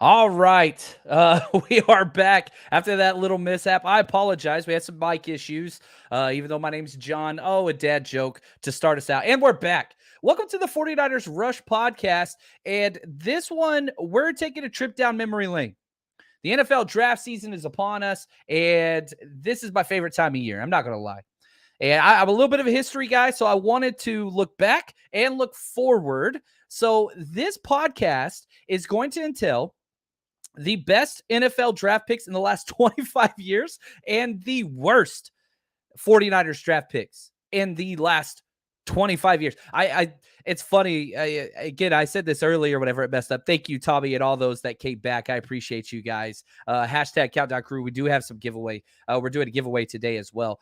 All right. We are back after that little mishap. I apologize. We had some mic issues, even though my name's John. Oh, a dad joke to start us out. And we're back. Welcome to the 49ers Rush podcast. And this one, we're taking a trip down memory lane. The NFL draft season is upon us, and this is my favorite time of year. I'm not going to lie. And I'm a little bit of a history guy, so I wanted to look back and look forward. So this podcast is going to entail the best NFL draft picks in the last 25 years and the worst 49ers draft picks in the last 25 years. It's funny. Again, I said this earlier whenever it messed up. Thank you, Tommy, and all those that came back. I appreciate you guys. Hashtag Countdown Crew. We do have some giveaway. We're doing a giveaway today as well.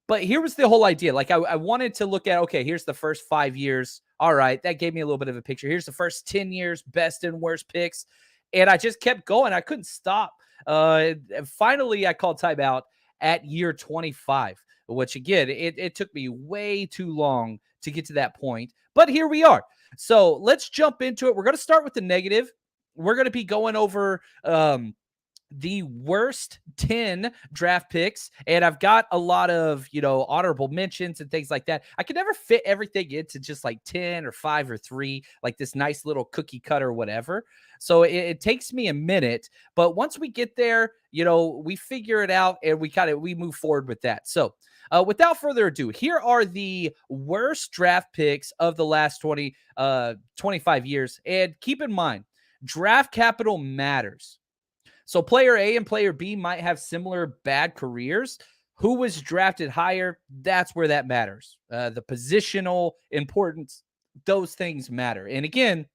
But here was the whole idea. Like I wanted to look at, okay, here's the first 5 years. All right. That gave me a little bit of a picture. Here's the first 10 years, best and worst picks. And I just kept going. I couldn't stop. Finally, I called timeout at year 25, which again, it took me way too long to get to that point. But here we are. So let's jump into it. We're going to start with the negative. We're going to be going over the worst 10 draft picks. And I've got a lot of, honorable mentions and things like that. I could never fit everything into just like 10 or 5 or 3, like this nice little cookie cutter or whatever. So it takes me a minute, but once we get there, we figure it out and we move forward with that. So without further ado, here are the worst draft picks of the last 25 years. And keep in mind, draft capital matters. So player A and player B might have similar bad careers. Who was drafted higher? That's where that matters. The positional importance, those things matter. And again,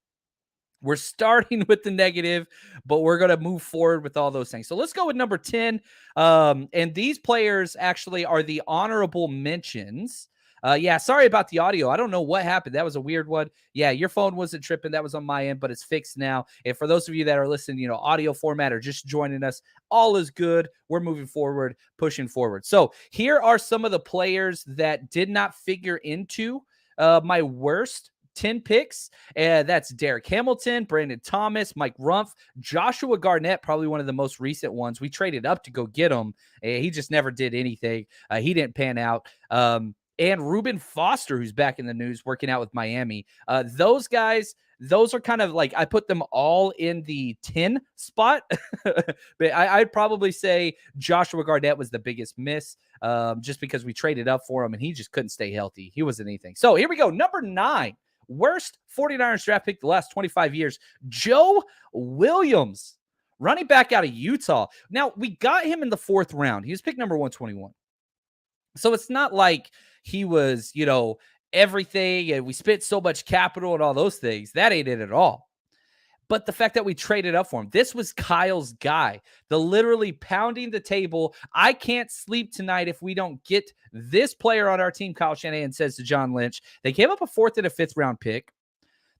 we're starting with the negative, but we're going to move forward with all those things. So let's go with number 10. And these players actually are the honorable mentions. Sorry about the audio. I don't know what happened. That was a weird one. Yeah, your phone wasn't tripping. That was on my end, but it's fixed now. And for those of you that are listening, audio format or just joining us, all is good. We're moving forward, pushing forward. So here are some of the players that did not figure into my worst 10 picks. That's Derek Hamilton, Brandon Thomas, Mike Rumph, Joshua Garnett, probably one of the most recent ones. We traded up to go get him. He just never did anything. He didn't pan out. And Reuben Foster, who's back in the news, working out with Miami. Those guys, those are kind of like, I put them all in the 10 spot. But I'd probably say Joshua Garnett was the biggest miss, just because we traded up for him and he just couldn't stay healthy. He wasn't anything. So here we go. Number 9, worst 49ers draft pick the last 25 years, Joe Williams, running back out of Utah. Now, we got him in the 4th round. He was picked number 121. So it's not like he was, everything, and we spent so much capital and all those things. That ain't it at all. But the fact that we traded up for him, this was Kyle's guy, the literally pounding the table. I can't sleep tonight if we don't get this player on our team, Kyle Shanahan says to John Lynch. They gave up a 4th and a 5th round pick.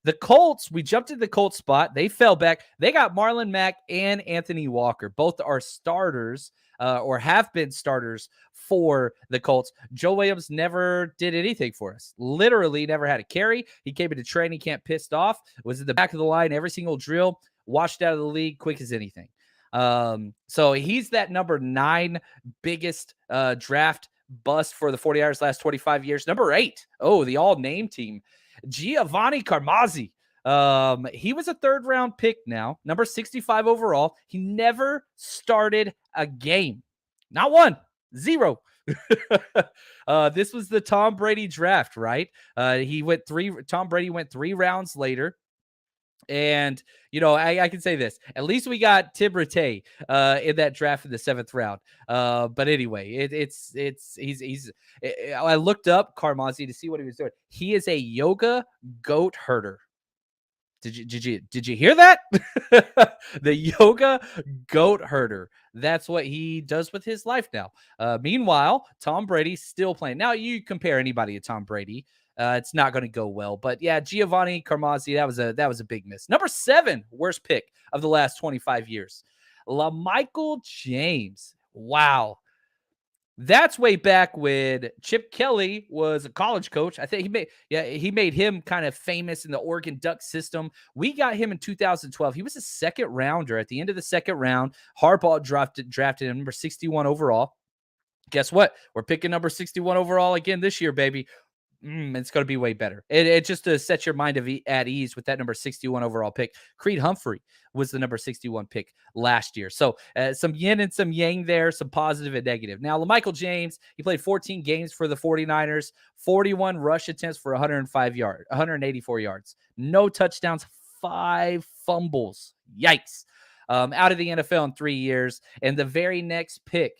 The Colts, we jumped to the Colts spot. They fell back. They got Marlon Mack and Anthony Walker. Both are starters or have been starters for the Colts. Joe Williams never did anything for us. Literally never had a carry. He came into training camp pissed off, was at the back of the line every single drill, washed out of the league quick as anything. So he's that number 9 biggest draft bust for the 49ers last 25 years. Number 8, the all-name team, Giovanni Carmazzi. He was a 3rd round pick now, number 65 overall. He never started a game. Not one. 0. This was the Tom Brady draft, right? Tom Brady went 3 rounds later. And, I can say this. At least we got Tim Rattay in that draft in the 7th round. But anyway, I looked up Carmazzi to see what he was doing. He is a yoga goat herder. Did you hear that? The yoga goat herder. That's what he does with his life now. Meanwhile, Tom Brady's still playing. Now, you compare anybody to Tom Brady, it's not going to go well. But yeah, Giovanni Carmazzi, that was a big miss. Number 7, worst pick of the last 25 years, LaMichael James. Wow. That's way back when Chip Kelly was a college coach. I think he made him kind of famous in the Oregon Duck system. We got him in 2012. He was a second rounder at the end of the second round. Harbaugh drafted him number 61 overall. Guess what? We're picking number 61 overall again this year, baby. It's going to be way better. It just to set your mind at ease with that number 61 overall pick. Creed Humphrey was the number 61 pick last year. So some yin and some yang there, some positive and negative. Now, LaMichael James, he played 14 games for the 49ers, 41 rush attempts for 184 yards. No touchdowns, 5 fumbles. Yikes. Out of the NFL in 3 years. And the very next pick,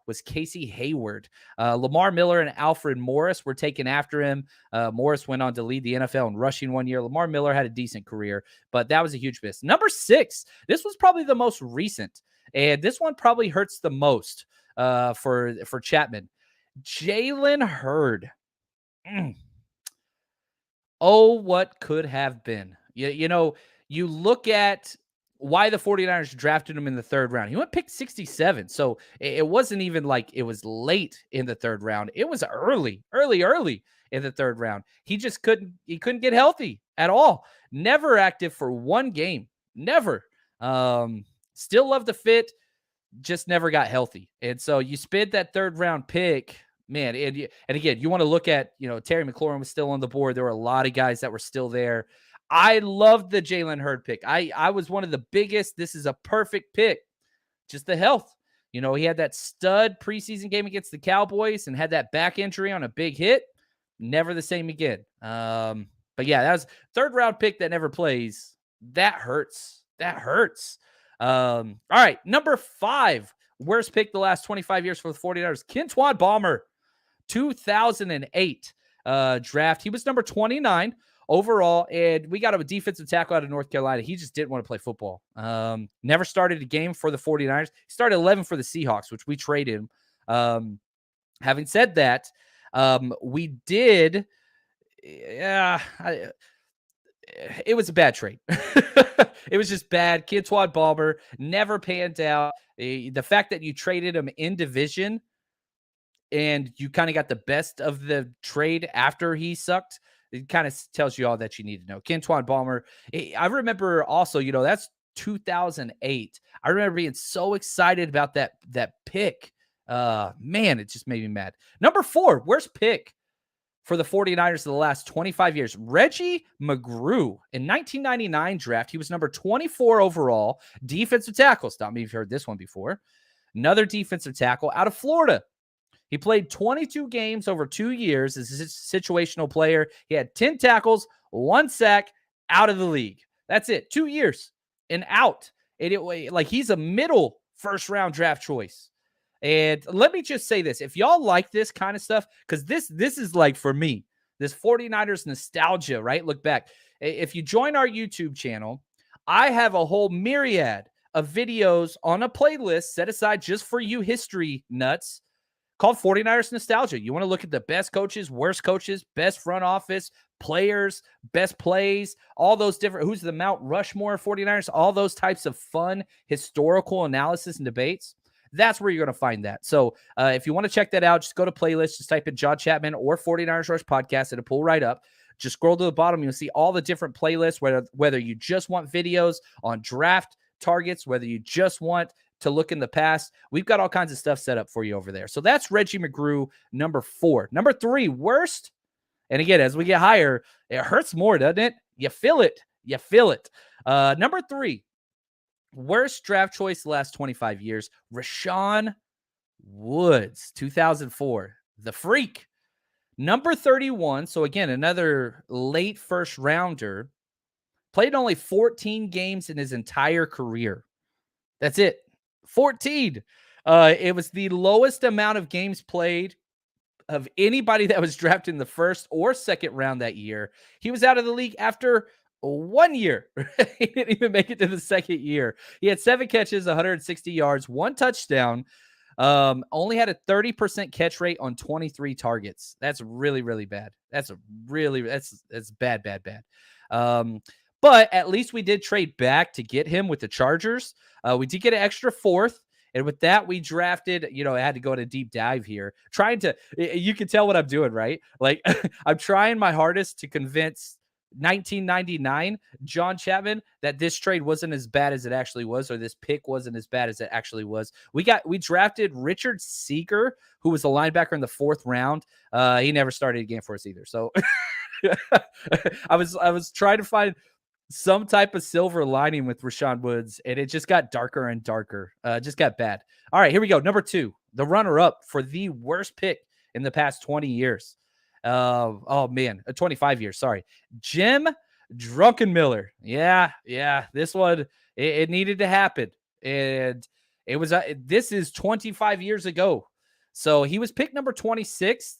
was Casey Hayward. Lamar Miller and Alfred Morris were taken after him. Morris went on to lead the NFL in rushing 1 year. Lamar Miller had a decent career, but that was a huge miss. Number 6, this was probably the most recent, and this one probably hurts the most for Chapman. Jalen Hurd. Oh, what could have been. You look at why the 49ers drafted him in the 3rd round. He went pick 67. So it wasn't even like it was late in the 3rd round. It was early in the 3rd round. He just couldn't get healthy at all. Never active for 1 game. Never. Still loved the fit, just never got healthy. And so you spent that 3rd round pick, man. And again, you want to look at, Terry McLaurin was still on the board. There were a lot of guys that were still there. I loved the Jalen Hurd pick. I was one of the biggest. This is a perfect pick. Just the health. He had that stud preseason game against the Cowboys and had that back injury on a big hit. Never the same again. But yeah, that was 3rd round pick that never plays. That hurts. All right, number 5. Worst pick the last 25 years for the 49ers. Kentuan Bomber, 2008 draft. He was number 29 overall, and we got him a defensive tackle out of North Carolina. He just didn't want to play football. Never started a game for the 49ers. He started 11 for the Seahawks, which we traded him. Having said that, we did. Yeah, it was a bad trade. It was just bad. Kentuan Bomber never panned out. The fact that you traded him in division and you kind of got the best of the trade after he sucked, it kind of tells you all that you need to know. Kentuan Bomber. I remember also, that's 2008. I remember being so excited about that pick. Man, it just made me mad. Number 4, worst pick for the 49ers of the last 25 years. Reggie McGrew in 1999 draft. He was number 24 overall. Defensive tackle. Stop me if you've heard this one before. Another defensive tackle out of Florida. He played 22 games over 2 years as a situational player. He had 10 tackles, 1 sack, out of the league. That's it. 2 years and out. He's a middle 1st round draft choice. And let me just say this. If y'all like this kind of stuff, because this is like for me, this 49ers nostalgia, right? Look back. If you join our YouTube channel, I have a whole myriad of videos on a playlist set aside just for you history nuts called 49ers Nostalgia. You want to look at the best coaches, worst coaches, best front office, players, best plays, all those different, who's the Mount Rushmore 49ers, all those types of fun historical analysis and debates. That's where you're going to find that. So if you want to check that out, just go to playlist, just type in John Chapman or 49ers Rush Podcast. It'll pull right up. Just scroll to the bottom. You'll see all the different playlists, whether you just want videos on draft targets, whether you just want to look in the past. We've got all kinds of stuff set up for you over there. So that's Reggie McGrew, number 4. Number 3, worst. And again, as we get higher, it hurts more, doesn't it? You feel it. Number 3, worst draft choice the last 25 years. Rashawn Woods, 2004. The Freak. Number 31. So again, another late 1st rounder. Played only 14 games in his entire career. That's it. 14. It was the lowest amount of games played of anybody that was drafted in the 1st or 2nd round that year. He was out of the league after 1 year. He didn't even make it to the 2nd year. He had 7 catches, 160 yards, 1 touchdown. Only had a 30% catch rate on 23 targets. That's really, really bad. That's bad. But at least we did trade back to get him with the Chargers. We did get an extra 4th, And with that, we drafted, I had to go in a deep dive here, trying to, you can tell what I'm doing, right? Like, I'm trying my hardest to convince 1999 John Chapman that this trade wasn't as bad as it actually was, or this pick wasn't as bad as it actually was. We drafted Richard Seeger, who was a linebacker in the 4th round. He never started a game for us either. So I was trying to find some type of silver lining with Rashawn Woods, and it just got darker and darker. Just got bad. All right, here we go. Number 2, the runner-up for the worst pick in the past 20 years. 25 years. Sorry. Jim Druckenmiller. Yeah. This one, it needed to happen. And it was, this is 25 years ago. So he was picked number 26.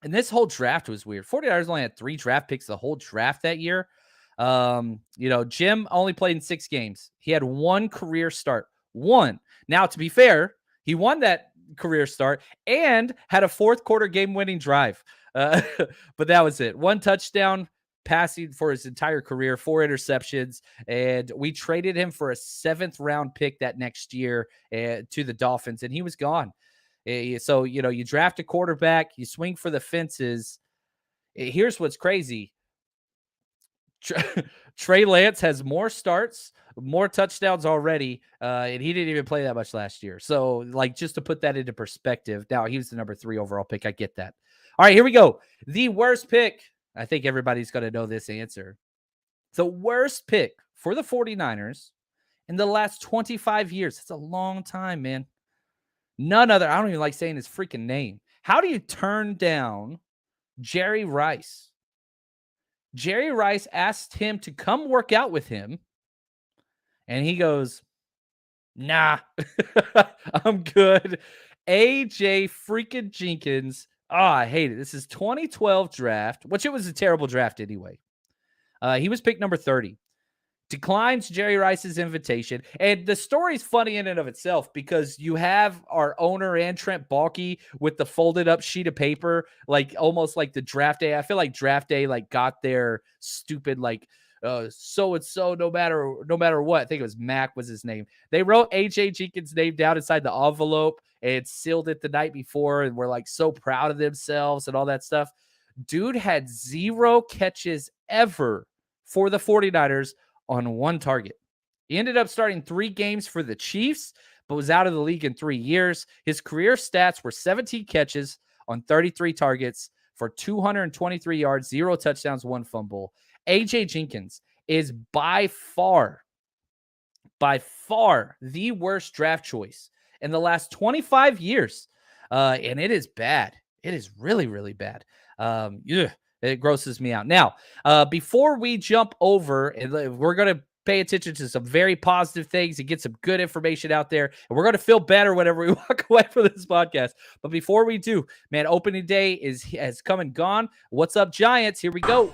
And this whole draft was weird. 49ers only had 3 draft picks the whole draft that year. Jim only played in 6 games. He had 1 career start. 1. Now, to be fair, he won that career start and had a 4th quarter game-winning drive. But that was it. 1 touchdown passing for his entire career, 4 interceptions, and we traded him for a 7th round pick that next year to the Dolphins, and he was gone. So, you draft a quarterback, you swing for the fences. Here's what's crazy. Trey Lance has more starts, more touchdowns already, and he didn't even play that much last year. So, just to put that into perspective, now he was the number 3 overall pick. I get that. All right, here we go. The worst pick. I think everybody's going to know this answer. The worst pick for the 49ers in the last 25 years. It's a long time, man. None other. I don't even like saying his freaking name. How do you turn down Jerry Rice? Jerry Rice asked him to come work out with him, and he goes, nah, I'm good. AJ freaking Jenkins. Oh, I hate it. This is 2012 draft, which it was a terrible draft anyway. He was picked number 30. Declines Jerry Rice's invitation. And the story's funny in and of itself because you have our owner and Trent Baalke with the folded up sheet of paper, almost like the draft day. I feel like draft day got their stupid so-and-so no matter what. I think it was Mac was his name. They wrote AJ Jenkins' name down inside the envelope and sealed it the night before and were so proud of themselves and all that stuff. Dude had 0 catches ever for the 49ers on 1 target. He ended up starting 3 games for the Chiefs, but was out of the league in 3 years. His career stats were 17 catches on 33 targets for 223 yards, 0 touchdowns, 1 fumble. AJ Jenkins is by far the worst draft choice in the last 25 years. And it is bad. It is really, really bad. It grosses me out. Now, before we jump over, we're going to pay attention to some very positive things and get some good information out there. And we're going to feel better whenever we walk away from this podcast. But before we do, man, opening day has come and gone. What's up, Giants? Here we go.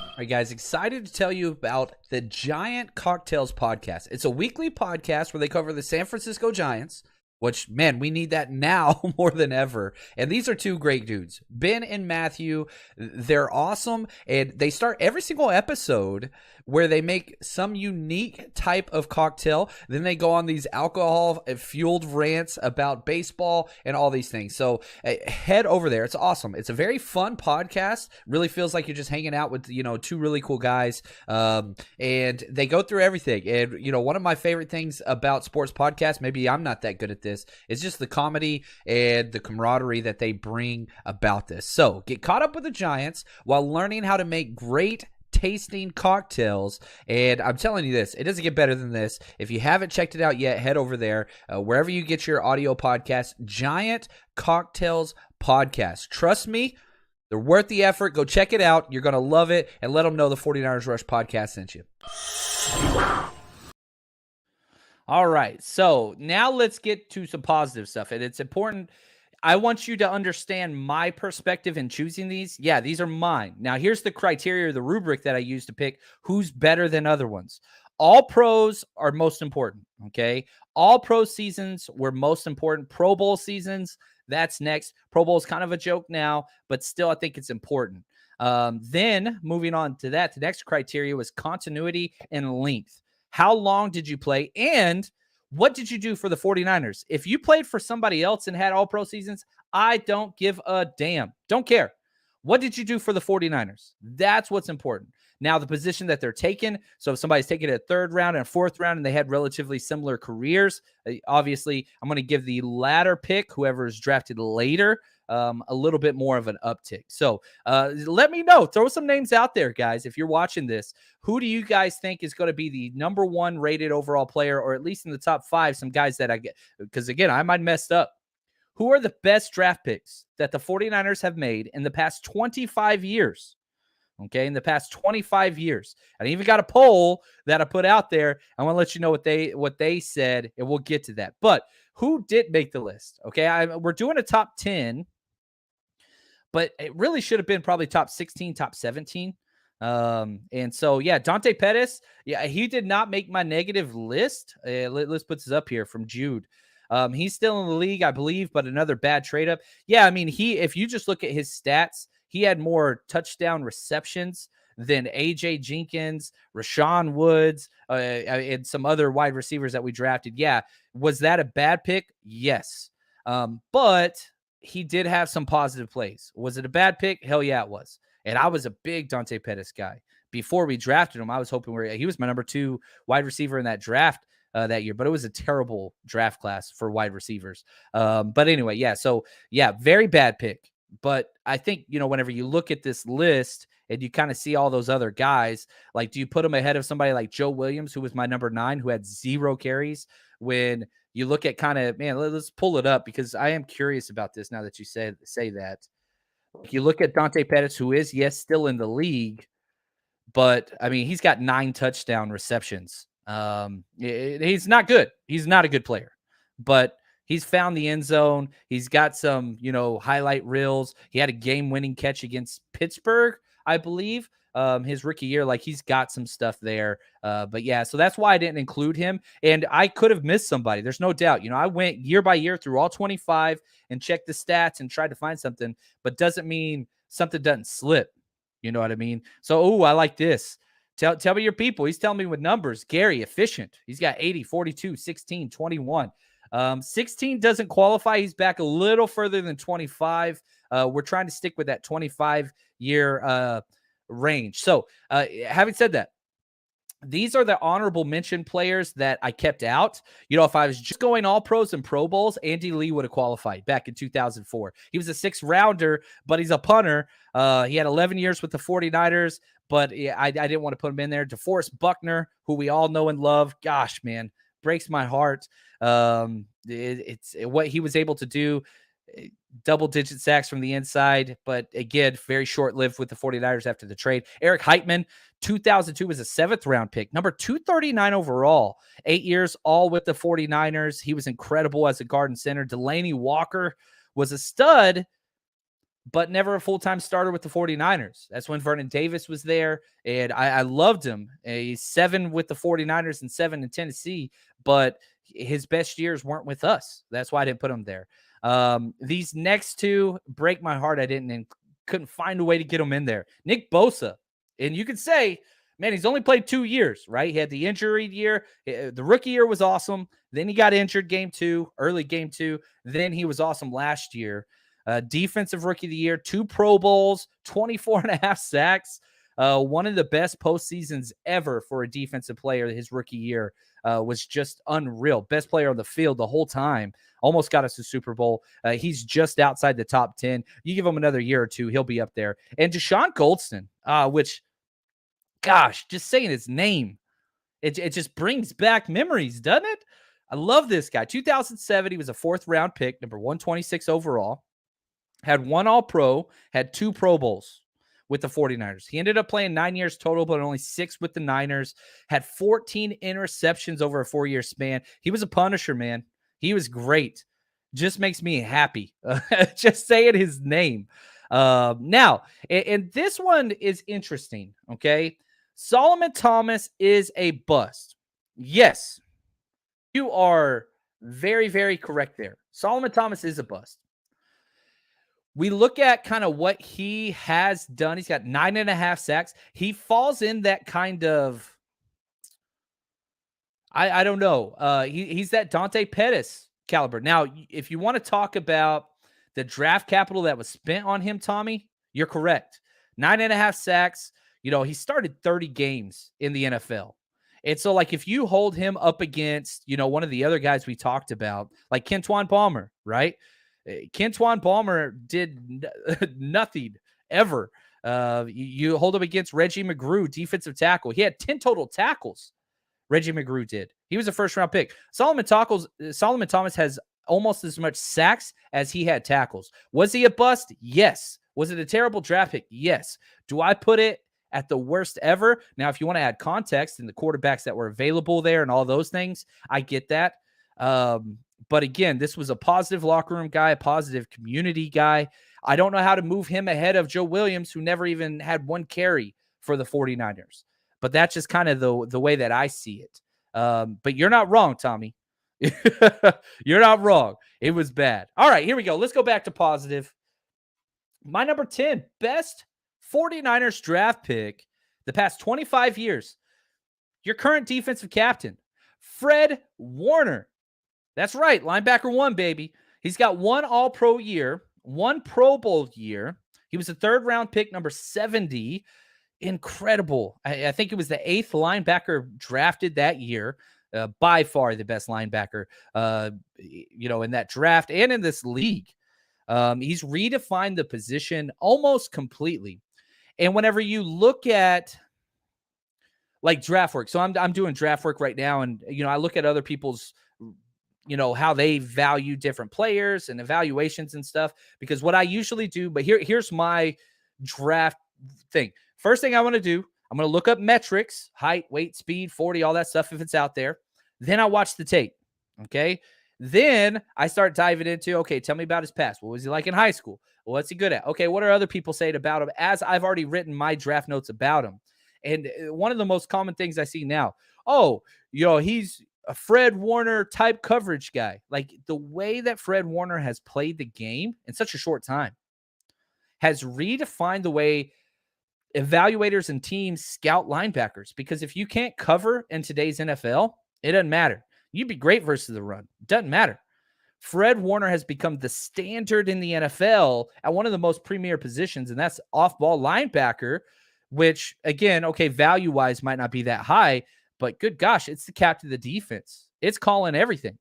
All right, guys, excited to tell you about the Giant Cocktails podcast. It's a weekly podcast where they cover the San Francisco Giants, which, man, we need that now more than ever. And these are 2 great dudes, Ben and Matthew. They're awesome. And they start every single episode where they make some unique type of cocktail. Then they go on these alcohol-fueled rants about baseball and all these things. So head over there. It's awesome. It's a very fun podcast. Really feels like you're just hanging out with, 2 really cool guys. And they go through everything. And, one of my favorite things about sports podcasts, maybe I'm not that good at this, is just the comedy and the camaraderie that they bring about this. So get caught up with the Giants while learning how to make great tasting cocktails. And I'm telling you this, it doesn't get better than this. If you haven't checked it out yet, head over there. Wherever you get your audio podcast, Giant Cocktails Podcast. Trust me, they're worth the effort. Go check it out. You're going to love it. And let them know the 49ers Rush podcast sent you. All right, so now let's get to some positive stuff. And it's important. I want you to understand my perspective in choosing these. Yeah, these are mine. Now, here's the criteria, the rubric that I use to pick who's better than other ones. All pros are most important, okay? All pro seasons were most important. Pro Bowl seasons, that's next. Pro Bowl is kind of a joke now, but still I think it's important. Then moving on to that, the next criteria was continuity and length. How long did you play? And What did you do for the 49ers? If you played for somebody else and had all pro seasons, I don't give a damn. Don't care. What did you do for the 49ers? That's what's important. Now, the position that they're taking, so if somebody's taking a third round and a fourth round and they had relatively similar careers, obviously, I'm going to give the latter pick, whoever is drafted later, a little bit more of an uptick. So let me know. Throw some names out there, guys. If you're watching this, who do you guys think is going to be the number one rated overall player, or at least in the top 5, some guys that I get? Because, again, I might messed up. Who are the best draft picks that the 49ers have made in the past 25 years? Okay, in the past 25 years. I even got a poll that I put out there. I want to let you know what they said, and we'll get to that. But who did make the list? Okay, we're doing a top 10, but it really should have been probably top 16, top 17. And so, yeah, Dante Pettis, yeah, he did not make my negative list. Let's put this up here from Jude. He's still in the league, I believe, but another bad trade up. Yeah, I mean, if you just look at his stats, he had more touchdown receptions than AJ Jenkins, Rashawn Woods, and some other wide receivers that we drafted. Yeah. Was that a bad pick? Yes. But he did have some positive plays. Was it a bad pick? Hell yeah, it was. And I was a big Dante Pettis guy. Before we drafted him, I was hoping he was my number 2 wide receiver in that draft that year, but it was a terrible draft class for wide receivers. But anyway, yeah. So yeah, very bad pick. But I think, whenever you look at this list and you kind of see all those other guys, like, do you put them ahead of somebody like Joe Williams, who was my number 9, who had 0 carries? When you look at let's pull it up, because I am curious about this now that you say that. You look at Dante Pettis, who is, yes, still in the league, but I mean, he's got 9 touchdown receptions. He's not good. He's not a good player, but he's found the end zone. He's got some, highlight reels. He had a game-winning catch against Pittsburgh, I believe, his rookie year. Like, he's got some stuff there. But yeah, so that's why I didn't include him. And I could have missed somebody. There's no doubt. I went year by year through all 25 and checked the stats and tried to find something, but doesn't mean something doesn't slip. You know what I mean? So, I like this. Tell me your people. He's telling me with numbers. Gary, efficient. He's got 80, 42, 16, 21. 16 doesn't qualify. He's back a little further than 25. We're trying to stick with that 25-year range. So, having said that, these are the honorable mention players that I kept out. If I was just going all pros and Pro Bowls, Andy Lee would have qualified back in 2004. He was a 6th rounder, but he's a punter. He had 11 years with the 49ers, but I didn't want to put him in there. DeForest Buckner, who we all know and love. Gosh, man, breaks my heart. It's what he was able to do. Double-digit sacks from the inside, but again, very short-lived with the 49ers after the trade. Eric Heitman, 2002, was a 7th-round pick, number 239 overall, 8 years, all with the 49ers. He was incredible as a guard and center. Delaney Walker was a stud, but never a full-time starter with the 49ers. That's when Vernon Davis was there, and I loved him. He's 7 with the 49ers and 7 in Tennessee, but his best years weren't with us. That's why I didn't put him there. These next 2 break my heart. I couldn't find a way to get them in there. Nick Bosa. And you could say, man, he's only played 2 years, right? He had the injury year. The rookie year was awesome. Then he got injured early game 2. Then he was awesome last year. Defensive rookie of the year, 2 Pro Bowls, 24.5 sacks. One of the best postseasons ever for a defensive player. His rookie year was just unreal. Best player on the field the whole time. Almost got us to Super Bowl. He's just outside the top 10. You give him another year or 2, he'll be up there. And Deshaun Goldston, which, gosh, just saying his name, it just brings back memories, doesn't it? I love this guy. 2007, he was a 4th-round pick, number 126 overall. Had 1 All-Pro, had 2 Pro Bowls with the 49ers. He ended up playing 9 years total, but only 6 with the Niners. Had 14 interceptions over a 4-year span. He was a punisher, man. He was great. Just makes me happy. Just saying his name. Now, and this one is interesting, okay? Solomon Thomas is a bust. Yes, you are very, very correct there. Solomon Thomas is a bust. We look at kind of what he has done. He's got 9.5 sacks. He falls in that kind of, I don't know. He's that Dante Pettis caliber. Now, if you want to talk about the draft capital that was spent on him, Tommy, you're correct. 9.5 sacks. He started 30 games in the NFL. And so, like, if you hold him up against, one of the other guys we talked about, like Kentwan Palmer, right? Kentwan Palmer did nothing ever. You hold him against Reggie McGrew, defensive tackle. He had 10 total tackles. Reggie McGrew did. He was a first-round pick. Solomon Thomas has almost as much sacks as he had tackles. Was he a bust? Yes. Was it a terrible draft pick? Yes. Do I put it at the worst ever? Now, if you want to add context and the quarterbacks that were available there and all those things, I get that. But again, this was a positive locker room guy, a positive community guy. I don't know how to move him ahead of Joe Williams, who never even had one carry for the 49ers. But that's just kind of the way that I see it. But you're not wrong, Tommy. You're not wrong. It was bad. All right, here we go. Let's go back to positive. My number 10, best 49ers draft pick the past 25 years. Your current defensive captain, Fred Warner. That's right, linebacker 1, baby. He's got 1 All-Pro year, 1 Pro Bowl year. He was a third-round pick, number 70. Incredible. I think it was the 8th linebacker drafted that year. By far the best linebacker, in that draft and in this league. He's redefined the position almost completely. And whenever you look at like draft work, so I'm doing draft work right now, and I look at other people's, how they value different players and evaluations and stuff. Because what I usually do, but here's my draft thing. First thing I want to do, I'm going to look up metrics, height, weight, speed, 40, all that stuff if it's out there. Then I watch the tape, okay? Then I start diving into, okay, tell me about his past. What was he like in high school? What's he good at? Okay, what are other people saying about him as I've already written my draft notes about him? And one of the most common things I see now, he's a Fred Warner type coverage guy. Like the way that Fred Warner has played the game in such a short time has redefined the way evaluators and teams scout linebackers, because if you can't cover in today's NFL, it doesn't matter. You'd be great versus the run. Doesn't matter. Fred Warner has become the standard in the NFL at one of the most premier positions, and that's off-ball linebacker, which, again, okay, value-wise might not be that high, but good gosh, it's the captain of the defense. It's calling everything.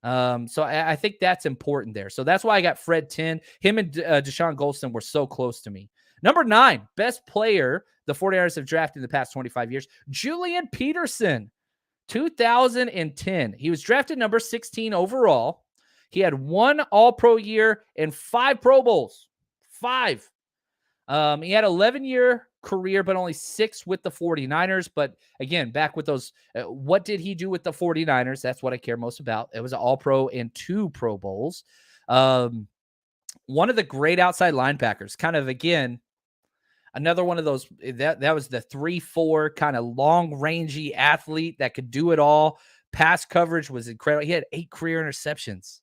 So I think that's important there. So that's why I got Fred 10. Him and Deshaun Golston were so close to me. Number 9, best player the 49ers have drafted in the past 25 years, Julian Peterson, 2010. He was drafted number 16 overall. He had 1 All-Pro year and 5 Pro Bowls. 5. He had 11-year career, but only 6 with the 49ers. But again, back with those, what did he do with the 49ers? That's what I care most about. It was an All-Pro and 2 Pro Bowls. One of the great outside linebackers, kind of, again, another one of those, that was the 3-4 kind of long-rangey athlete that could do it all. Pass coverage was incredible. He had 8 career interceptions.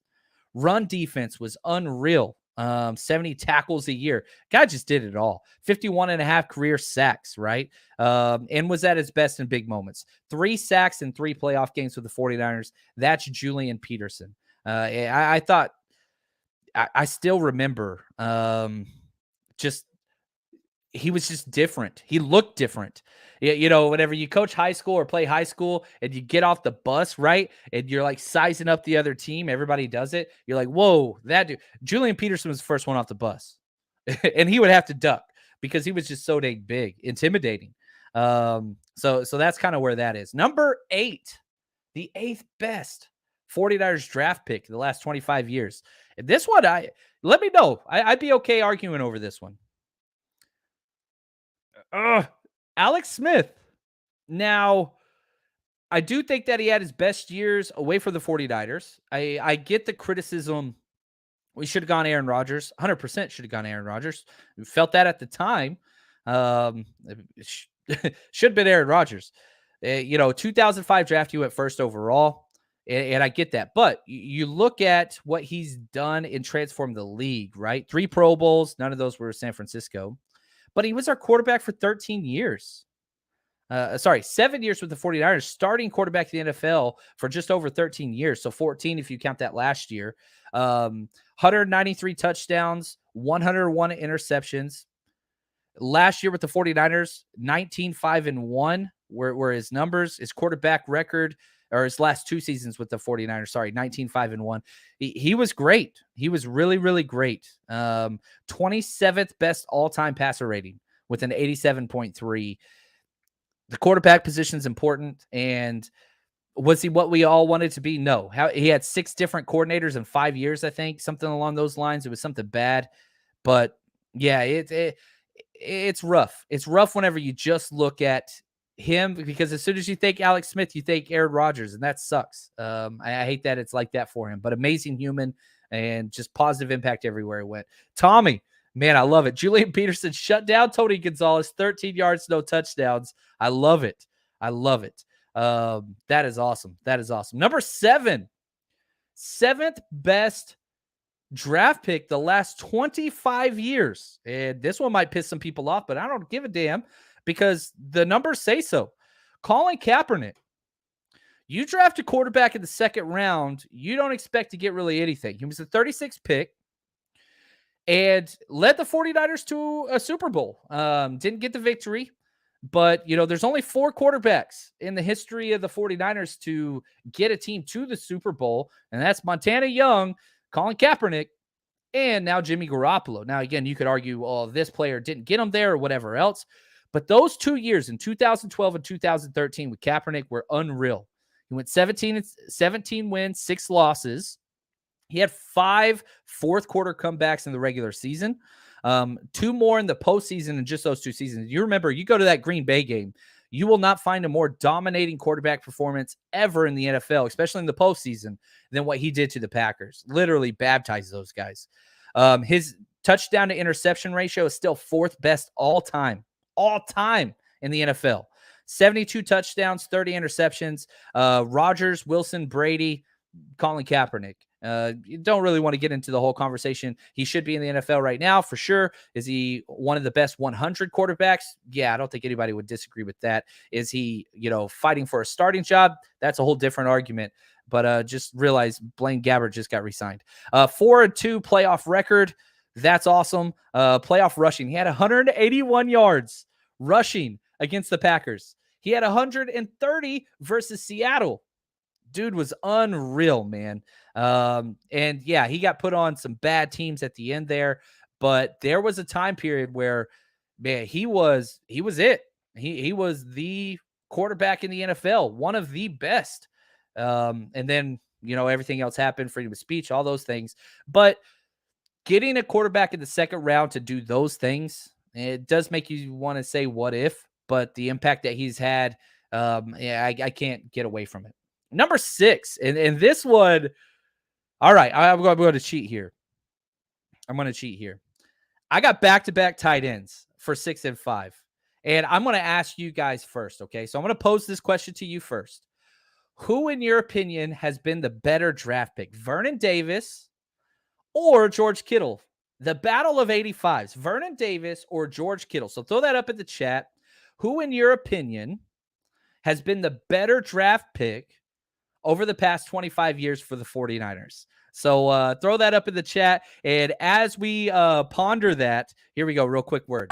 Run defense was unreal. 70 tackles a year. Guy just did it all. 51.5 career sacks, right? And was at his best in big moments. 3 sacks in 3 playoff games with the 49ers. That's Julian Peterson. I thought, I still remember he was just different. He looked different. Whenever you coach high school or play high school and you get off the bus, right? And you're like sizing up the other team. Everybody does it. You're like, whoa, that dude. Julian Peterson was the first one off the bus. And he would have to duck because he was just so dang big, intimidating. So that's kind of where that is. Number 8, the 8th best 49ers draft pick in the last 25 years. And this one, let me know. I'd be okay arguing over this one. Alex Smith. Now, I do think that he had his best years away from the 49ers. I get the criticism. We should have gone Aaron Rodgers. 100% should have gone Aaron Rodgers. We felt that at the time. Should have been Aaron Rodgers. 2005 draft, you went first overall. And I get that. But you look at what he's done and transformed the league, right? 3 Pro Bowls. None of those were San Francisco. But he was our quarterback for 13 years. 7 years with the 49ers, starting quarterback in the NFL for just over 13 years. So 14 if you count that last year. 193 touchdowns, 101 interceptions. Last year with the 49ers, 19-5-1 were his numbers. His quarterback record, or his last 2 seasons with the 49ers, 19-5-1. He was great. He was really, really great. 27th best all-time passer rating with an 87.3. The quarterback position is important. And was he what we all wanted to be? No. He had 6 different coordinators in 5 years, I think, something along those lines. It was something bad. But yeah, it's rough. It's rough whenever you just look at him, because as soon as you think Alex Smith, you think Aaron Rodgers, and that sucks. I hate that it's like that for him, but amazing human and just positive impact everywhere he went. Tommy, man, I love it. Julian Peterson shut down Tony Gonzalez, 13 yards, no touchdowns. I love it. I love it. That is awesome. That is awesome. Number 7, 7th best draft pick the last 25 years. And this one might piss some people off, but I don't give a damn because the numbers say so. Colin Kaepernick. You draft a quarterback in the 2nd round, you don't expect to get really anything. He was the 36th pick and led the 49ers to a Super Bowl. Didn't get the victory, but, there's only 4 quarterbacks in the history of the 49ers to get a team to the Super Bowl, and that's Montana Young, Colin Kaepernick, and now Jimmy Garoppolo. Now, again, you could argue, this player didn't get him there or whatever else, but those 2 years in 2012 and 2013 with Kaepernick were unreal. He went 17 wins, 6 losses. He had 5 fourth-quarter comebacks in the regular season, 2 more in the postseason in just those 2 seasons. You remember, you go to that Green Bay game, you will not find a more dominating quarterback performance ever in the NFL, especially in the postseason, than what he did to the Packers. Literally baptized those guys. His touchdown to interception ratio is still 4th best all time in the NFL. 72 touchdowns, 30 interceptions. Rodgers, Wilson, Brady, Colin Kaepernick. You don't really want to get into the whole conversation. He should be in the NFL right now for sure. Is he one of the best 100 quarterbacks? Yeah, I don't think anybody would disagree with that. Is he, fighting for a starting job? That's a whole different argument. But just realize Blaine Gabbert just got re-signed. 4-2 playoff record. That's awesome. Playoff rushing. He had 181 yards rushing against the Packers. He had 130 versus Seattle. Dude was unreal, man. And yeah, he got put on some bad teams at the end there, but there was a time period where, man, he was it. He was the quarterback in the NFL, one of the best. And then, everything else happened, freedom of speech, all those things. But getting a quarterback in the 2nd round to do those things, it does make you want to say, what if? But the impact that he's had, I can't get away from it. Number 6, and this one, all right, I'm going to cheat here. I got back-to-back tight ends for 6 and 5. And I'm going to ask you guys first, okay? So I'm going to pose this question to you first. Who, in your opinion, has been the better draft pick? Vernon Davis or George Kittle? The battle of 85s, Vernon Davis or George Kittle? So throw that up in the chat. Who, in your opinion, has been the better draft pick over the past 25 years for the 49ers? So throw that up in the chat. And as we ponder that, here we go. Real quick word.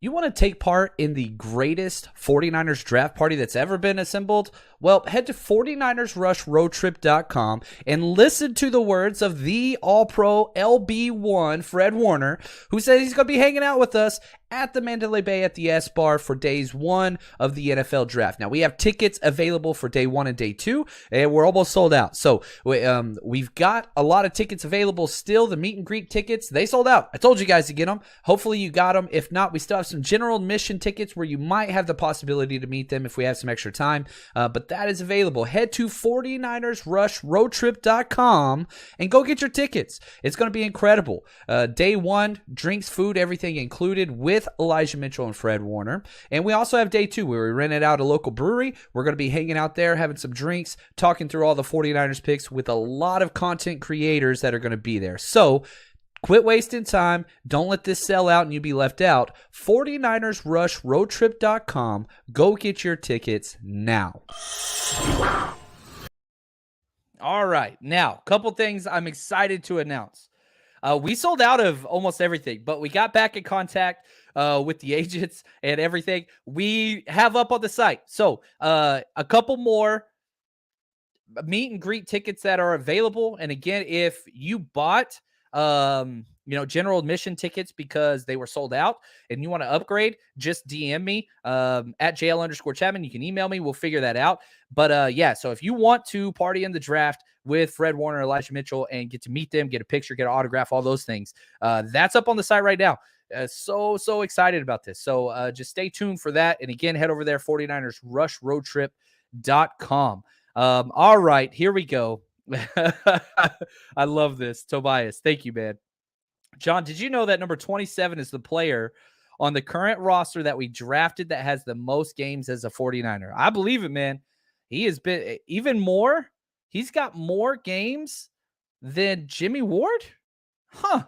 You want to take part in the greatest 49ers draft party that's ever been assembled? Well, head to 49ersrushroadtrip.com and listen to the words of the All-Pro LB1, Fred Warner, who says he's going to be hanging out with us at the Mandalay Bay at the S-Bar for days 1 of the NFL draft. Now, we have tickets available for day 1 and day 2, and we're almost sold out. So we've got a lot of tickets available still. The meet and greet tickets, they sold out. I told you guys to get them. Hopefully you got them. If not, we still have some general admission tickets where you might have the possibility to meet them if we have some extra time. But that is available. Head to 49ersrushroadtrip.com and go get your tickets. It's going to be incredible. Day 1, drinks, food, everything included with Elijah Mitchell and Fred Warner. And we also have day 2 where we rented out a local brewery. We're going to be hanging out there, having some drinks, talking through all the 49ers picks with a lot of content creators that are going to be there. So Quit wasting time. Don't let this sell out and you be left out. 49ersrushroadtrip.com. Go get your tickets now. All right. Now, a couple things I'm excited to announce. We sold out of almost everything, but we got back in contact with the agents and everything. We have up on the site. So a couple more meet and greet tickets that are available. And again, if you bought general admission tickets because they were sold out and you want to upgrade, just DM me at JL_Chapman. You can email me. We'll figure that out. But yeah, so if you want to party in the draft with Fred Warner, Elijah Mitchell, and get to meet them, get a picture, get an autograph, all those things, that's up on the site right now. So excited about this. So just stay tuned for that. And again, head over there, 49ersrushroadtrip.com. All right, here we go. I love this. Tobias, thank you, man. John, did you know that number 27 is the player on the current roster that we drafted that has the most games as a 49er? I believe it, man. He has been even more. He's got more games than Jimmy Ward? Huh.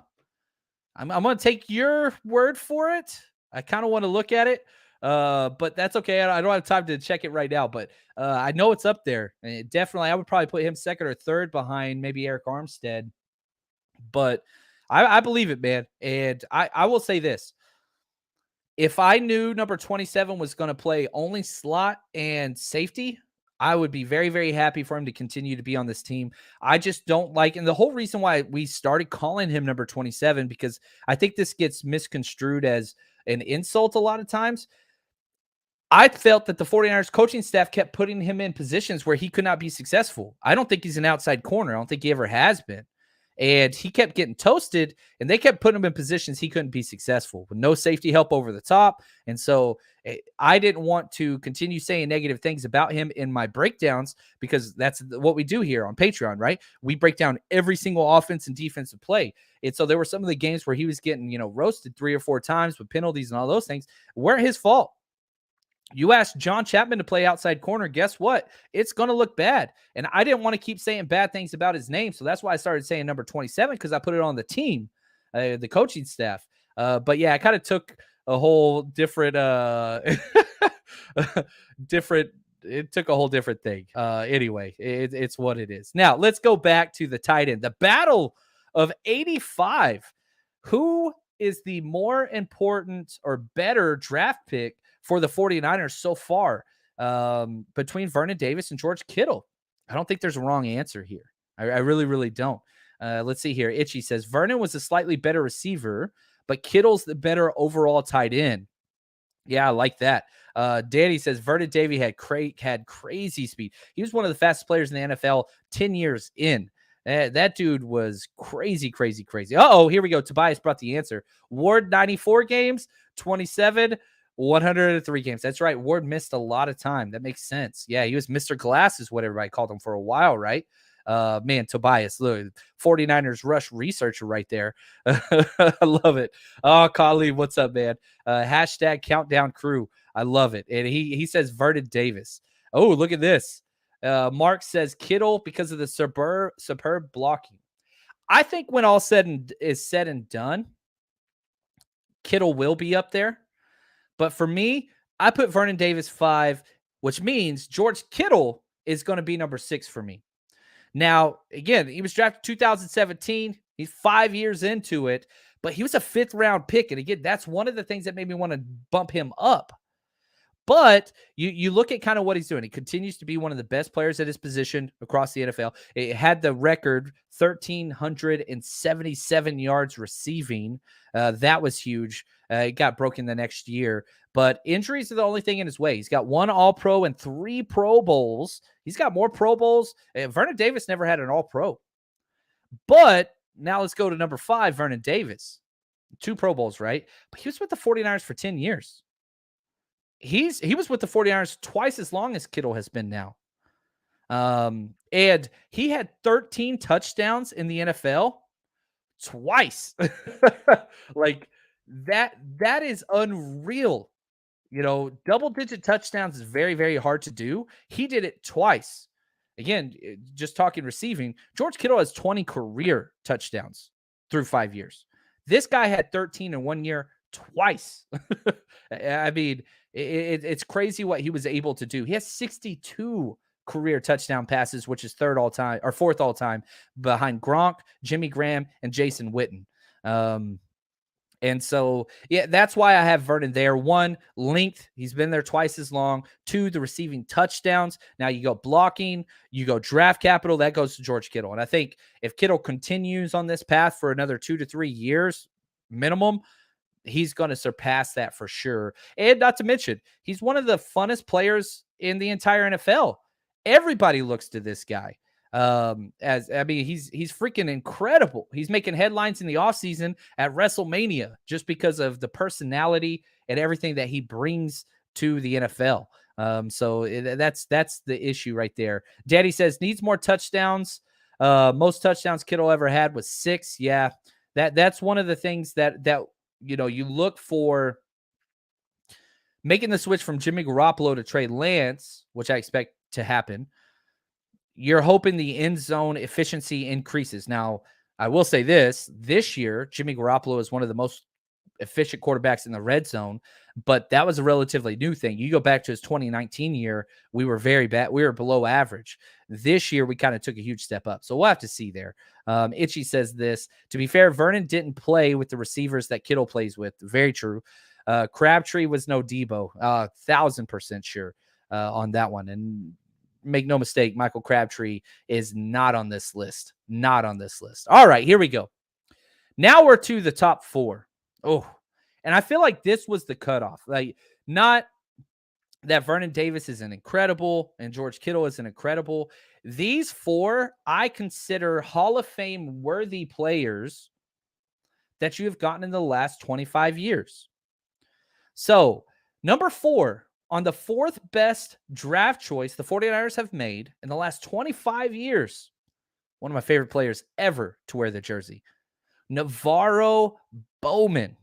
I'm going to take your word for it. I kind of want to look at it. But that's okay. I don't have time to check it right now, but I know it's up there. And definitely, I would probably put him second or third behind maybe Eric Armstead. But I believe it, man. And I will say this. If I knew number 27 was going to play only slot and safety, I would be very, very happy for him to continue to be on this team. I just don't like, and the whole reason why we started calling him number 27, because I think this gets misconstrued as an insult a lot of times. I felt that the 49ers coaching staff kept putting him in positions where he could not be successful. I don't think he's an outside corner. I don't think he ever has been. And he kept getting toasted, and they kept putting him in positions he couldn't be successful with no safety help over the top. And so I didn't want to continue saying negative things about him in my breakdowns, because that's what we do here on Patreon, right? We break down every single offense and defensive play. And so there were some of the games where he was getting, roasted 3 or 4 times with penalties and all those things weren't his fault. You asked John Chapman to play outside corner. Guess what? It's going to look bad. And I didn't want to keep saying bad things about his name. So that's why I started saying number 27, because I put it on the team, the coaching staff. But yeah, I kind of took a whole different, it took a whole different thing. Anyway, it's what it is. Now let's go back to the tight end, the battle of 85. Who is the more important or better draft pick for the 49ers so far, between Vernon Davis and George Kittle? I don't think there's a wrong answer here. I really, really don't. Let's see here. Itchy says Vernon was a slightly better receiver, but Kittle's the better overall tight end. Yeah, I like that. Danny says Vernon Davis had crazy speed. He was one of the fastest players in the NFL 10 years in. That dude was crazy, crazy, crazy. Uh-oh, here we go. Tobias brought the answer. Ward, 94 games, 27, 103 games. That's right. Ward missed a lot of time. That makes sense. Yeah, he was Mr. Glass is what everybody called him for a while, right? Man, Tobias, look, 49ers rush researcher right there. I love it. Oh, Kali, what's up, man? Hashtag countdown crew. I love it. And he says Vernon Davis. Oh, look at this. Mark says Kittle because of the superb blocking. I think when all is said and done, Kittle will be up there. But for me, I put Vernon Davis 5, which means George Kittle is going to be number 6 for me. Now, again, he was drafted 2017. He's 5 years into it, but he was a 5th round pick. And again, that's one of the things that made me want to bump him up. But you look at kind of what he's doing. He continues to be one of the best players at his position across the NFL. It had the record 1,377 yards receiving. That was huge. It got broken the next year. But injuries are the only thing in his way. He's got 1 All-Pro and 3 Pro Bowls. He's got more Pro Bowls. Vernon Davis never had an All-Pro. But now let's go to number 5, Vernon Davis. 2 Pro Bowls, right? But he was with the 49ers for 10 years. He was with the 49ers twice as long as Kittle has been now. And he had 13 touchdowns in the NFL twice. Like that is unreal. Double-digit touchdowns is very, very hard to do. He did it twice. Again, just talking receiving, George Kittle has 20 career touchdowns through 5 years. This guy had 13 in 1 year twice. I mean, it's crazy what he was able to do. He has 62 career touchdown passes, which is third all time or fourth all time behind Gronk, Jimmy Graham, and Jason Witten. And so, yeah, that's why I have Vernon there. One, length. He's been there twice as long. Two, the receiving touchdowns. Now you go blocking, you go draft capital. That goes to George Kittle. And I think if Kittle continues on this path for another 2 to 3 years minimum, he's going to surpass that for sure. And not to mention, he's one of the funnest players in the entire NFL. Everybody looks to this guy. He's freaking incredible. He's making headlines in the offseason at WrestleMania just because of the personality and everything that he brings to the NFL. That's the issue right there. Daddy says needs more touchdowns. Most touchdowns Kittle ever had was 6. Yeah, that's one of the things that you look for. Making the switch from Jimmy Garoppolo to Trey Lance, which I expect to happen. You're hoping the end zone efficiency increases. Now, I will say this year, Jimmy Garoppolo is one of the most efficient quarterbacks in the red zone, but that was a relatively new thing. You go back to his 2019 year, we were very bad. We were below average. This year, we kind of took a huge step up. So we'll have to see there. Itchy says this. To be fair, Vernon didn't play with the receivers that Kittle plays with. Very true. Crabtree was no Debo. 1,000% sure on that one. And make no mistake, Michael Crabtree is not on this list. Not on this list. All right, here we go. Now we're to the top 4. Oh, and I feel like this was the cutoff. Like, not that Vernon Davis isn't incredible and George Kittle isn't incredible. These 4 I consider Hall of Fame worthy players that you have gotten in the last 25 years. So, number 4, on the 4th best draft choice the 49ers have made in the last 25 years, one of my favorite players ever to wear the jersey, Navarro Bowman.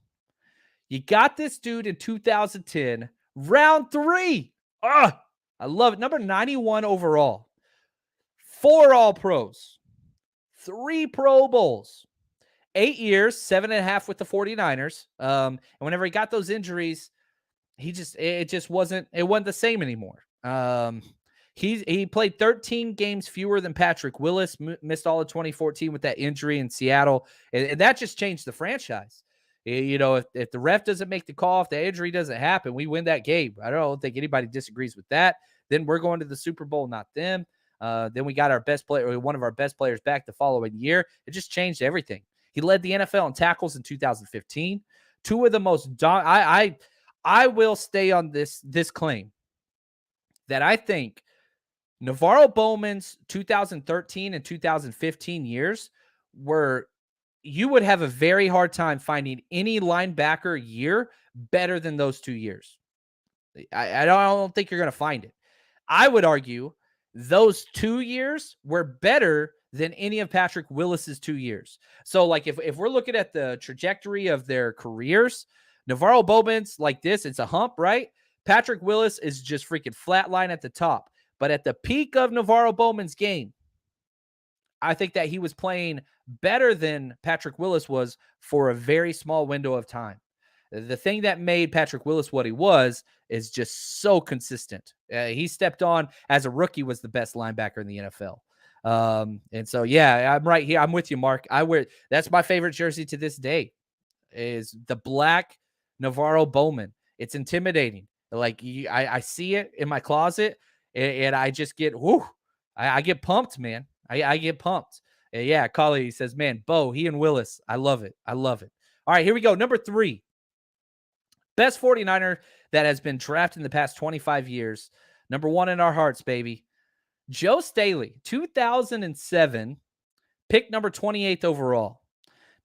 You got this dude in 2010, round 3. I love it. Number 91 overall. 4 All-Pros. 3 Pro Bowls. 8 years, 7.5 with the 49ers. And whenever he got those injuries, it wasn't the same anymore. He played 13 games fewer than Patrick Willis, missed all of 2014 with that injury in Seattle. And that just changed the franchise. If the ref doesn't make the call, if the injury doesn't happen, we win that game. I don't think anybody disagrees with that. Then we're going to the Super Bowl, not them. Then we got our best player, one of our best players back the following year. It just changed everything. He led the NFL in tackles in 2015. 2 of the most I will stay on this claim that I think Navarro Bowman's 2013 and 2015 years were, you would have a very hard time finding any linebacker year better than those 2 years. I don't think you're going to find it. I would argue those 2 years were better than any of Patrick Willis's 2 years. So, like, if we're looking at the trajectory of their careers, Navarro Bowman's like this. It's a hump, right? Patrick Willis is just freaking flatline at the top. But at the peak of Navarro Bowman's game, I think that he was playing better than Patrick Willis was for a very small window of time. The thing that made Patrick Willis what he was is just so consistent. He stepped on as a rookie, was the best linebacker in the NFL. And so, yeah, I'm right here. I'm with you, Mark. That's my favorite jersey to this day, is the black Navarro Bowman. It's intimidating. Like, I see it in my closet, and I just get, I get pumped, man. I get pumped. Yeah, Collie says, man, Bo, he and Willis. I love it. I love it. All right, here we go. Number 3. Best 49er that has been drafted in the past 25 years. Number 1 in our hearts, baby. Joe Staley, 2007, pick number 28th overall.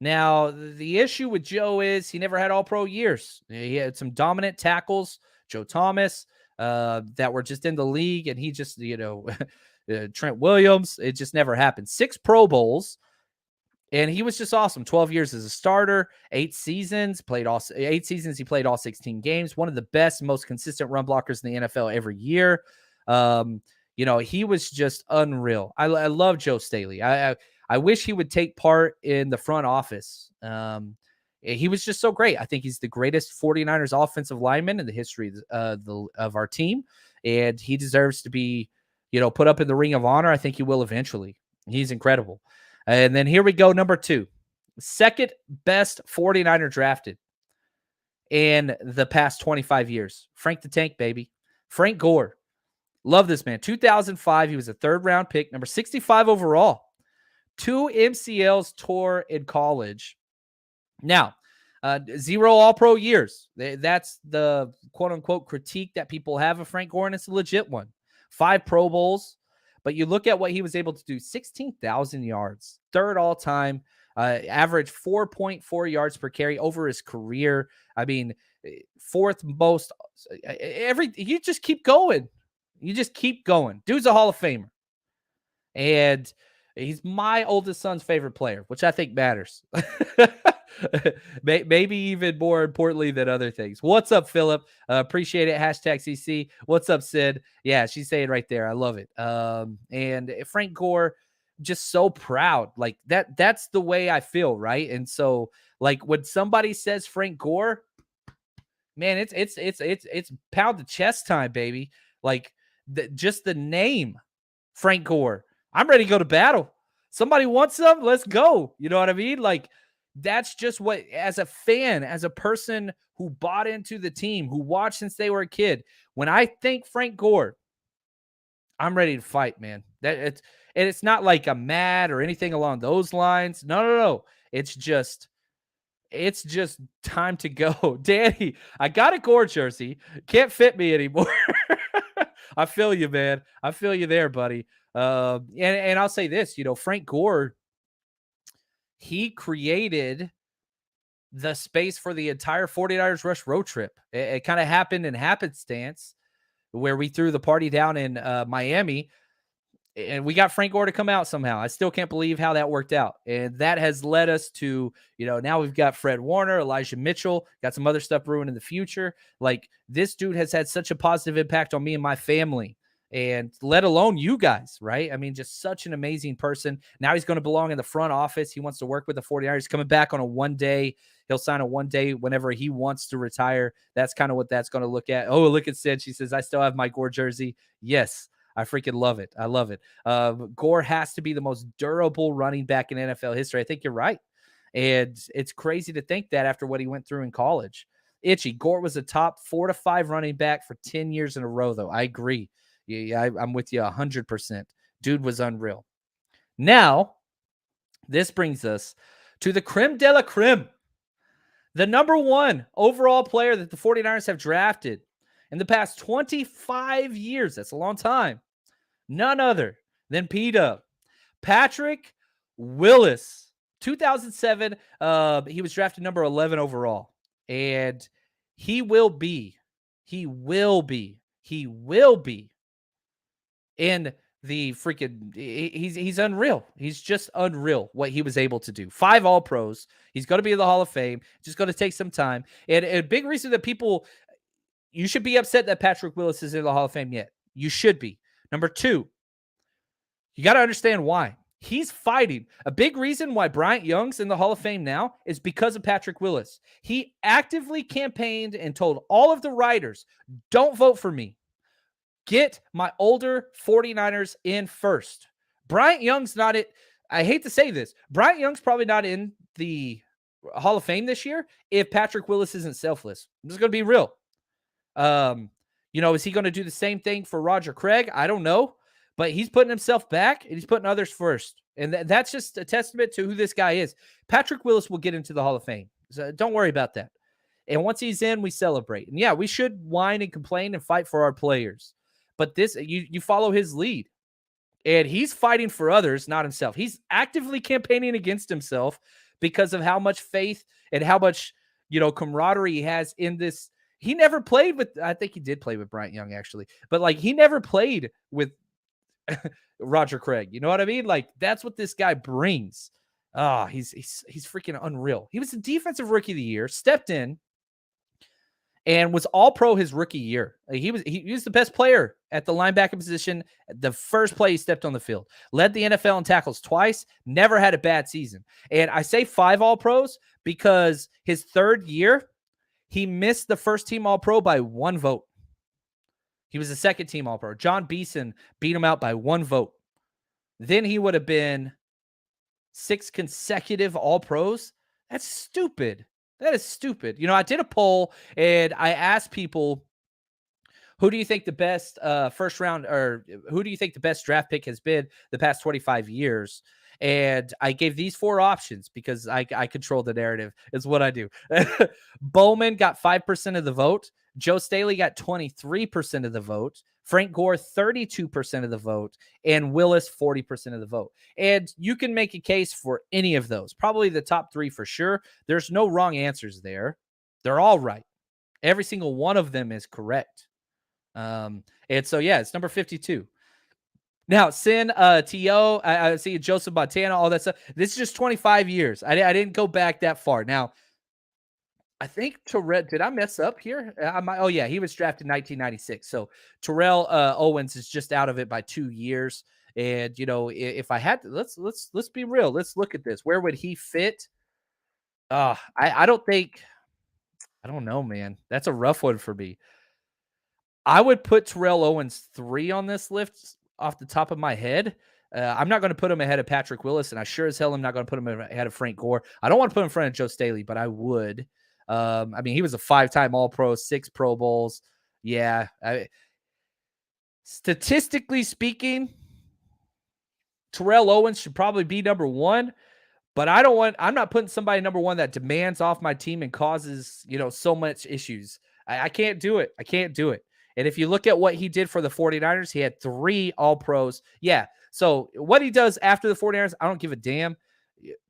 Now, the issue with Joe is he never had all-pro years. He had some dominant tackles, Joe Thomas, that were just in the league, and he just, Trent Williams, it just never happened. 6 Pro Bowls, and he was just awesome. 12 years as a starter, 8 seasons, he played all 16 games. One of the best, most consistent run blockers in the NFL every year. He was just unreal. I love Joe Staley. I wish he would take part in the front office. he was just so great. I think he's the greatest 49ers offensive lineman in the history of our team, and he deserves to be, put up in the Ring of Honor. I think he will eventually. He's incredible. And then here we go, number 2. Second best 49er drafted in the past 25 years. Frank the Tank, baby. Frank Gore. Love this man. 2005, he was a 3rd-round pick, number 65 overall. 2 MCLs tore in college. Now, 0 All-Pro years. That's the quote-unquote critique that people have of Frank Gore, and it's a legit one. 5 Pro Bowls. But you look at what he was able to do, 16,000 yards, 3rd all-time, average 4.4 yards per carry over his career. I mean, 4th most. You just keep going. You just keep going. Dude's a Hall of Famer. And he's my oldest son's favorite player, which I think matters. Maybe even more importantly than other things. What's up, Philip? Appreciate it. Hashtag CC. What's up, Sid? Yeah, she's saying right there. I love it. And Frank Gore, just so proud. Like that's the way I feel, right? And so, like, when somebody says Frank Gore, man, it's pound the chest time, baby. Like, just the name Frank Gore. I'm ready to go to battle. Somebody wants some? Let's go. You know what I mean? Like, that's just what, as a fan, as a person who bought into the team, who watched since they were a kid, when I think Frank Gore, I'm ready to fight, man. It's not like I'm mad or anything along those lines. No. It's just time to go. Danny, I got a Gore jersey. Can't fit me anymore. I feel you, man. I feel you there, buddy. And I'll say this, Frank Gore, he created the space for the entire 49ers Rush road trip. It kind of happened in happenstance where we threw the party down in Miami, and we got Frank Gore to come out somehow. I still can't believe how that worked out. And that has led us to, now we've got Fred Warner, Elijah Mitchell, got some other stuff brewing in the future. Like, this dude has had such a positive impact on me and my family, and let alone you guys, right? I mean, just such an amazing person. Now he's going to belong in the front office. He wants to work with the 49ers. He's coming back on a 1-day. He'll sign a 1-day whenever he wants to retire. That's kind of what that's going to look at. Oh, look at Sid. She says, I still have my Gore jersey. Yes, I freaking love it. I love it. Gore has to be the most durable running back in NFL history. I think you're right. And it's crazy to think that after what he went through in college. Itchy, Gore was a top 4 to 5 running back for 10 years in a row, though. I agree. Yeah, I'm with you 100%. Dude was unreal. Now, this brings us to the creme de la creme. The number 1 overall player that the 49ers have drafted in the past 25 years. That's a long time. None other than P-Dub. Patrick Willis. 2007, he was drafted number 11 overall. And he will be in the freaking, he's unreal. He's just unreal what he was able to do. 5 All-Pros. He's going to be in the Hall of Fame. Just going to take some time. And a big reason that you should be upset that Patrick Willis is in the Hall of Fame yet. You should be. Number 2, you got to understand why. He's fighting. A big reason why Bryant Young's in the Hall of Fame now is because of Patrick Willis. He actively campaigned and told all of the writers, don't vote for me. Get my older 49ers in first. Bryant Young's not it. I hate to say this. Bryant Young's probably not in the Hall of Fame this year if Patrick Willis isn't selfless. I'm just going to be real. Is he going to do the same thing for Roger Craig? I don't know. But he's putting himself back, and he's putting others first. And that's just a testament to who this guy is. Patrick Willis will get into the Hall of Fame. So don't worry about that. And once he's in, we celebrate. And yeah, we should whine and complain and fight for our players. But this, you follow his lead. And he's fighting for others, not himself. He's actively campaigning against himself because of how much faith and how much, camaraderie he has in this. He never played with, I think he did play with Bryant Young, actually. But, he never played with Roger Craig. You know what I mean? That's what this guy brings. He's freaking unreal. He was the defensive rookie of the year, stepped in and was all pro his rookie year. He was the best player at the linebacker position the first play he stepped on the field. Led the NFL in tackles twice, never had a bad season. And I say 5 all pros because his third year, he missed the first team all pro by 1 vote. He was the second team all pro. John Beeson beat him out by 1 vote. Then he would have been 6 consecutive all pros. That's stupid. That is stupid. I did a poll and I asked people, who do you think the best first round, or who do you think the best draft pick has been the past 25 years? And I gave these 4 options because I control the narrative, is what I do. Bowman got 5% of the vote. Joe Staley got 23% of the vote. Frank Gore, 32% of the vote. And Willis, 40% of the vote. And you can make a case for any of those. Probably the top 3 for sure. There's no wrong answers there. They're all right. Every single one of them is correct. And so, yeah, it's number 52. Now, Sin, T.O., I see Joseph Montana, all that stuff. This is just 25 years. I didn't go back that far. Now, I think Terrell, did I mess up here? Oh, yeah, he was drafted in 1996. So Terrell Owens is just out of it by 2 years. And, if I had to, let's be real. Let's look at this. Where would he fit? I don't know, man. That's a rough one for me. I would put Terrell Owens 3 on this list off the top of my head. I'm not going to put him ahead of Patrick Willis, and I sure as hell am not going to put him ahead of Frank Gore. I don't want to put him in front of Joe Staley, but I would. He was a 5-time All-Pro, 6 Pro Bowls. Yeah. Statistically speaking, Terrell Owens should probably be number 1, but I'm not putting somebody number 1 that demands off my team and causes, so much issues. I can't do it. I can't do it. And if you look at what he did for the 49ers, he had 3 All-Pros. Yeah. So what he does after the 49ers, I don't give a damn.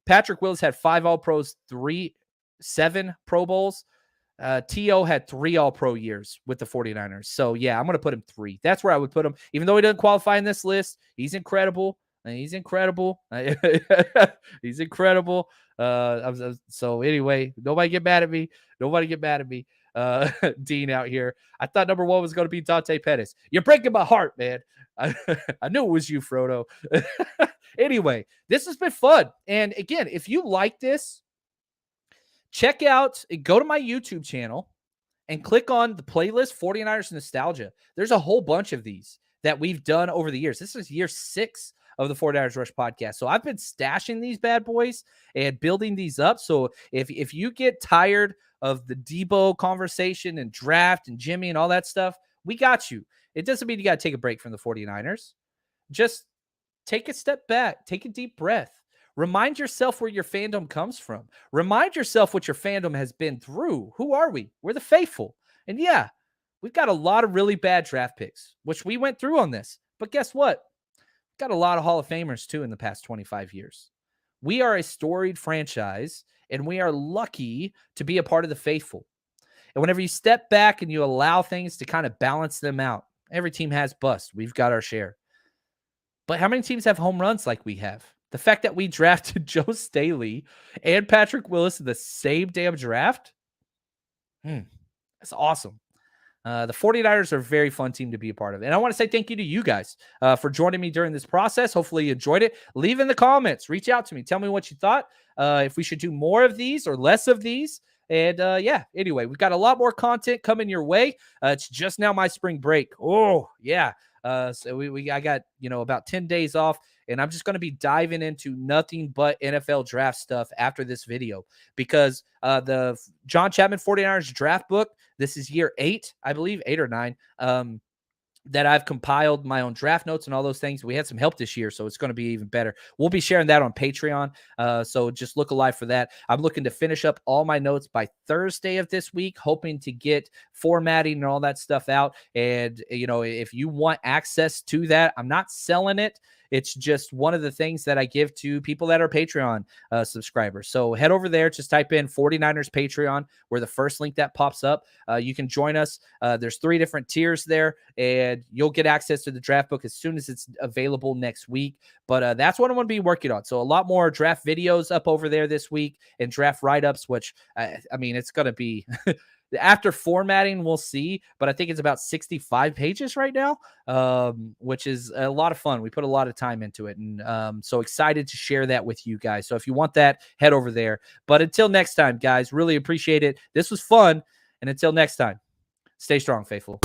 Patrick Willis had 5 All-Pros, 7 Pro Bowls. T.O. had 3 All-Pro years with the 49ers. So, yeah, I'm going to put him 3. That's where I would put him. Even though he doesn't qualify in this list, he's incredible. He's incredible. He's incredible. So, anyway, nobody get mad at me. Nobody get mad at me. Dean out here. I thought number 1 was going to be Dante Pettis. You're breaking my heart, man. I knew it was you, Frodo. Anyway, this has been fun. And again, if you like this, go to my YouTube channel and click on the playlist 49ers Nostalgia. There's a whole bunch of these that we've done over the years. This is year 6 of the 49ers Rush podcast. So I've been stashing these bad boys and building these up. So if you get tired of the Debo conversation and draft and Jimmy and all that stuff, we got you. It doesn't mean you got to take a break from the 49ers. Just take a step back, take a deep breath. Remind yourself where your fandom comes from. Remind yourself what your fandom has been through. Who are we? We're the faithful. And yeah, we've got a lot of really bad draft picks, which we went through on this. But guess what? We've got a lot of Hall of Famers too in the past 25 years. We are a storied franchise, and we are lucky to be a part of the faithful. And whenever you step back and you allow things to kind of balance them out, every team has busts. We've got our share. But how many teams have home runs like we have? The fact that we drafted Joe Staley and Patrick Willis in the same damn draft, that's awesome. The 49ers are a very fun team to be a part of. And I want to say thank you to you guys for joining me during this process. Hopefully you enjoyed it. Leave in the comments. Reach out to me. Tell me what you thought. If we should do more of these or less of these. And yeah, anyway, we've got a lot more content coming your way. It's just now my spring break. Oh, yeah. So I got, about 10 days off, and I'm just going to be diving into nothing but NFL draft stuff after this video because the John Chapman 49ers draft book, this is year 8, I believe, 8 or 9, that I've compiled my own draft notes and all those things. We had some help this year, so it's going to be even better. We'll be sharing that on Patreon, so just look alive for that. I'm looking to finish up all my notes by Thursday of this week, hoping to get formatting and all that stuff out. And, if you want access to that, I'm not selling it. It's just one of the things that I give to people that are Patreon subscribers. So head over there, just type in 49ers Patreon. We're the first link that pops up. You can join us. There's 3 different tiers there, and you'll get access to the draft book as soon as it's available next week. But that's what I'm going to be working on. So a lot more draft videos up over there this week and draft write-ups, which, it's going to be After formatting, we'll see, but I think it's about 65 pages right now, which is a lot of fun. We put a lot of time into it, and so excited to share that with you guys. So if you want that, head over there. But until next time, guys, really appreciate it. This was fun, and until next time, stay strong, faithful.